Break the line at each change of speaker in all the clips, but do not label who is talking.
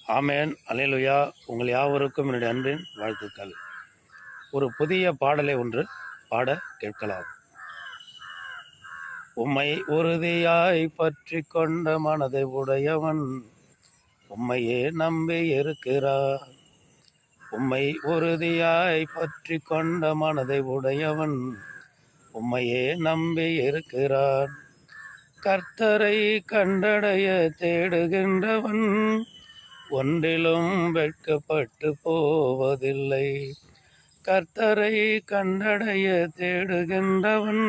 ஆமேன், அல்லேலூயா. உங்கள் யாவருக்கும் என்னுடைய அன்பின் வாழ்த்துக்கள். ஒரு புதிய பாடலை ஒன்று பாட கேட்கலாம். உம்மை உறுதியாய் பற்றி கொண்ட மனதை உடையவன் உம்மையே நம்பி இருக்கிறார். உம்மை உறுதியாய் பற்றி கொண்ட மனதை உடையவன் உம்மையே நம்பி இருக்கிறான். கர்த்தரை கண்டடைய தேடுகின்றவன் ஒன்றிலும் வெட்கப்பட்டு போவதில்லை. கர்த்தரை கண்டடைய தேடுகின்றவன்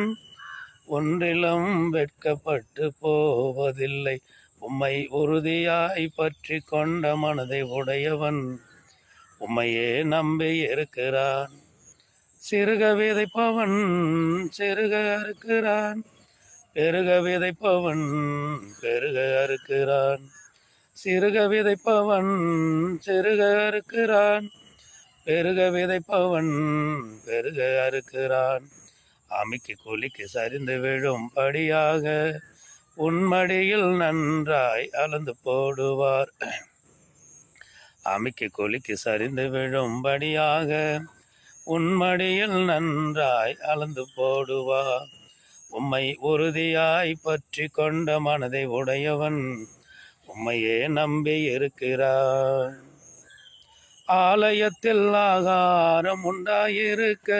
ஒன்றிலும் வெட்கப்பட்டு போவதில்லை. உம்மை உறுதியாய் பற்றி கொண்ட மனதை உடையவன் உம்மையே நம்பி இருக்கிறான். சிறுக விதைப்பவன் சிறுக அறுக்கிறான், பெருக விதைப்பவன் பெருக அறுக்கிறான். சிறுக விதைப்பவன் சிறுக அறுக்கிறான், பெருக விதைப்பவன் பெருக அறுக்கிறான். அமிக்கு குலிக்கு சரிந்து விழும் படியாக உன்மடியில் நன்றாய் அளந்து போடுவார். அமிக்கு குலிக்கு சரிந்து விழும்படியாக உன்மடியில் நன்றாய் அளந்து போடுவார். உம்மை உறுதியாய் பற்றி கொண்ட மனதை உடையவன் உம்மையே நம்பி இருக்கிறார். ஆலயத்தில் ஆகாரம் உண்டாயிருக்க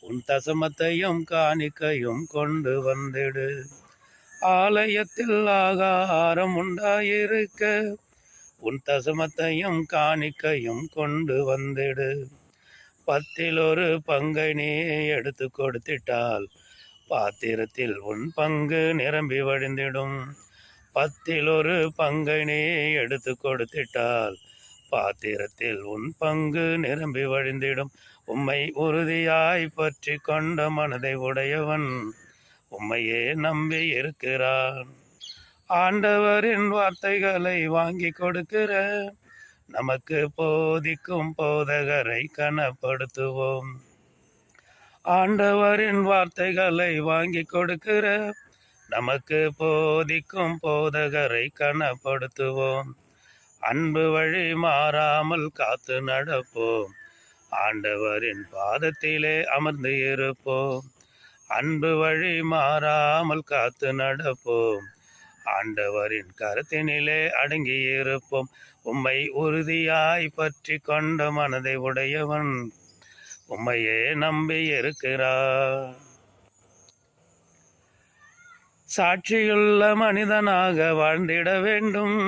உன் தசமத்தையும் காணிக்கையும் கொண்டு வந்திடு. ஆலயத்தில் ஆகாரம் உண்டாயிருக்க உன் தசமத்தையும் காணிக்கையும் கொண்டு வந்திடு. 10 பங்கை நீ எடுத்து கொடுத்திட்டால் பாத்திரத்தில் உன் பங்கு நிரம்பி வழிந்திடும். 10 பங்கை நீ எடுத்து கொடுத்திட்டால் பாத்திரத்தில் உன் பங்கு நிரம்பி வழிந்திடும். உம்மை உறுதியாய் பற்றி கொண்ட மனதை உடையவன் உம்மையே நம்பி இருக்கிறான். ஆண்டவரின் வார்த்தைகளை வாங்கி கொடுக்கிற நமக்கு போதிக்கும் போதகரை கனப்படுத்துவோம். ஆண்டவரின் வார்த்தைகளை வாங்கி கொடுக்கிற நமக்கு போதிக்கும் போதகரை கனப்படுத்துவோம். அன்பு வழி மாறாமல் காத்து நடப்போம், ஆண்டவரின் பாதத்திலே அமர்ந்து இருப்போம். அன்பு வழி மாறாமல் காத்து நடப்போம், ஆண்டவரின் கருத்தினிலே அடங்கி இருப்போம். உம்மை உறுதியாய் பற்றி கொண்ட மனதை உடையவன் உம்மையே நம்பி இருக்கிறார். சாட்சியுள்ள மனிதனாக வாழ்ந்திட வேண்டும்,